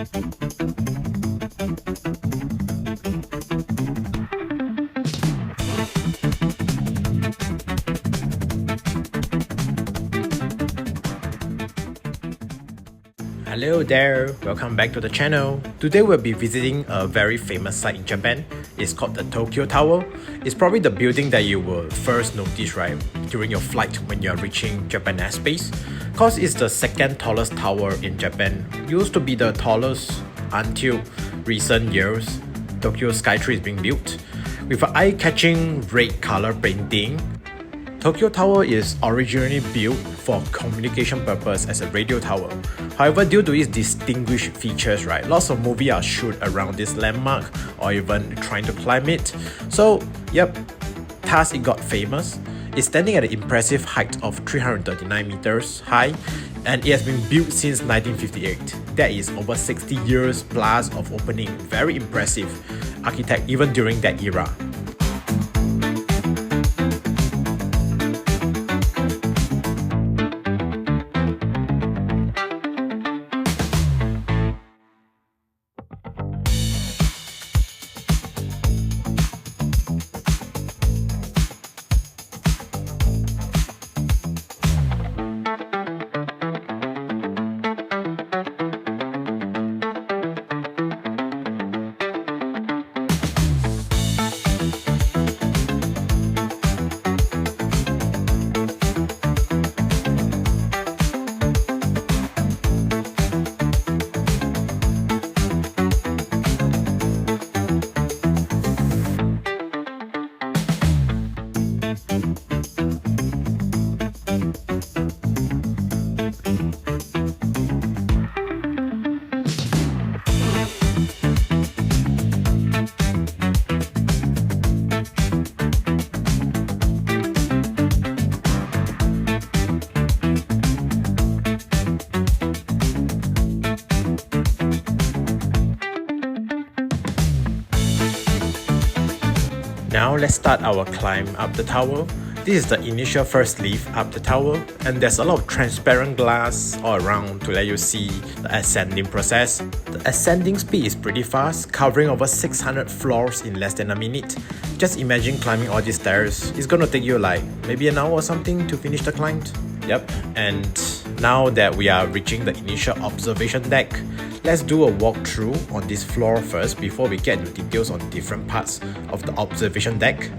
Hello there, welcome back to the channel. Today we'll be visiting a very famous site in Japan. It's called the Tokyo Tower. It's probably the building that you will first notice, right, during your flight when you're reaching Japan airspace. Cause it's the second tallest tower in Japan. Used to be the tallest until recent years. Tokyo Skytree is being built. With an eye-catching red color painting, Tokyo Tower is originally built for communication purpose as a radio tower. However, due to its distinguished features, right, lots of movies are shot around this landmark or even trying to climb it. So, yep, thus it got famous. It's standing at an impressive height of 339 meters high, and it has been built since 1958. That is over 60 years plus of opening. Very impressive architect even during that era. Now let's start our climb up the tower. This is the initial first lift up the tower, and there's a lot of transparent glass all around to let you see the ascending process. The ascending speed is pretty fast, covering over 600 floors in less than a minute. Just imagine climbing all these stairs. It's gonna take you like maybe an hour or something to finish the climb. Yep, and now that we are reaching the initial observation deck, let's do a walkthrough on this floor first before we get into details on different parts of the observation deck.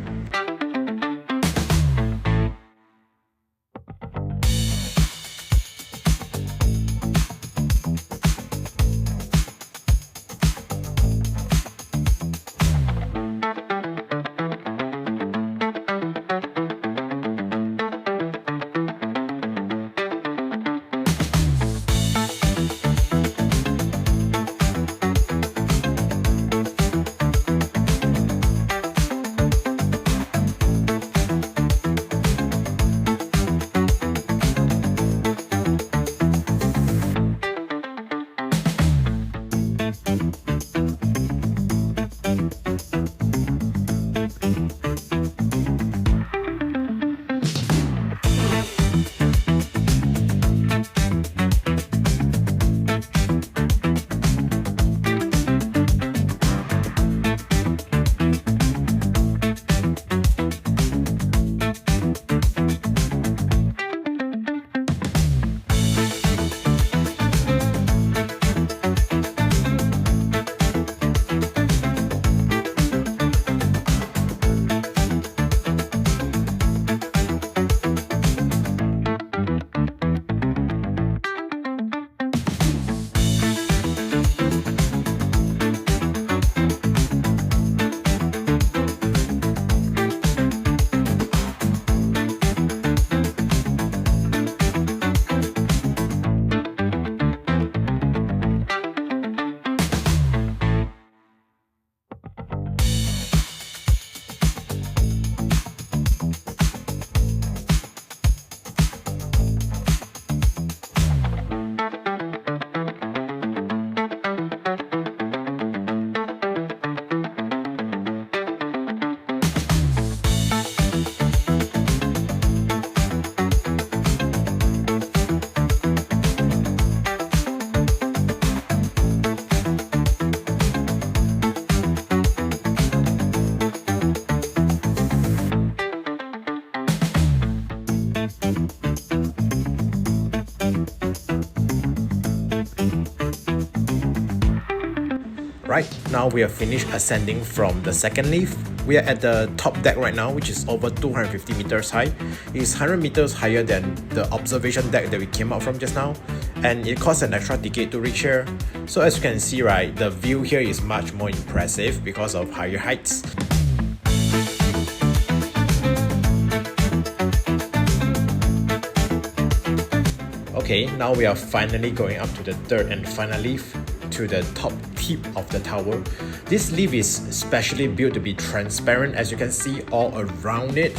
Alright, now we have finished ascending from the second lift. We are at the top deck right now, which is over 250 meters high. It's 100 meters higher than the observation deck that we came out from just now, and it costs an extra ticket to reach here. So as you can see, right, the view here is much more impressive because of higher heights. Okay, now we are finally going up to the third and final lift, to the top tip of the tower. This lift is specially built to be transparent, as you can see all around it.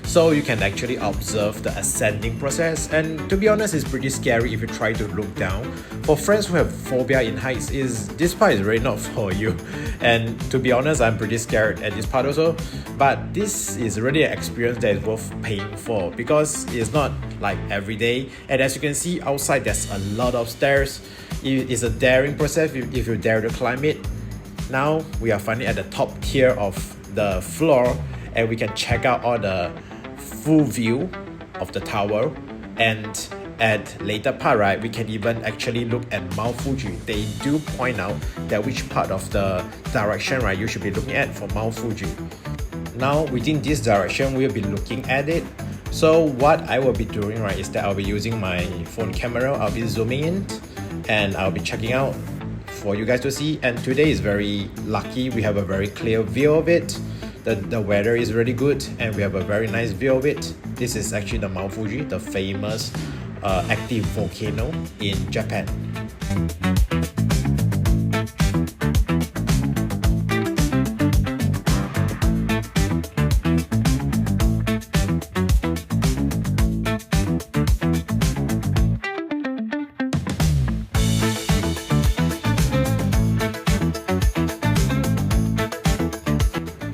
So you can actually observe the ascending process, and to be honest, it's pretty scary if you try to look down. For friends who have phobia in heights, this part is really not for you. And to be honest, I'm pretty scared at this part also. But this is really an experience that is worth paying for, because it's not like every day. And as you can see outside, there's a lot of stairs. It's a daring process if you dare to climb it. Now we are finally at the top tier of the floor, and we can check out all the full view of the tower. And at later part, right, we can even actually look at Mount Fuji. They do point out that which part of the direction, right, you should be looking at for Mount Fuji. Now within this direction, we'll be looking at it. So what I will be doing, right, is that I'll be using my phone camera. I'll be zooming in and I'll be checking out for you guys to see. And today is very lucky, we have a very clear view of it. The weather is really good and we have a very nice view of it. This is actually the Mount Fuji, the famous active volcano in Japan.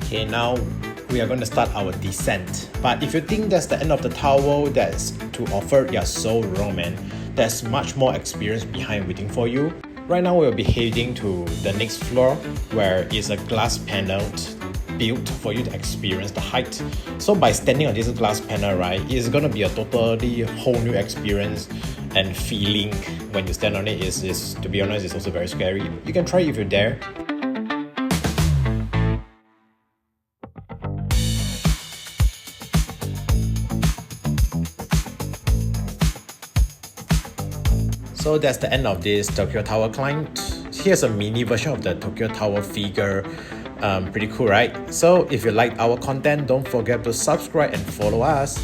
Okay, now we are going to start our descent. But if you think that's the end of the tower that's to offer, you're so wrong, man. There's much more experience behind waiting for you. Right now we'll be heading to the next floor, where is a glass panel built for you to experience the height. So by standing on this glass panel, right, it's gonna be a totally whole new experience and feeling when you stand on it. Is to be honest, it's also very scary. You can try it if you're there. So that's the end of this Tokyo Tower climb. Here's a mini version of the Tokyo Tower figure. Pretty cool, right? So if you like our content, don't forget to subscribe and follow us.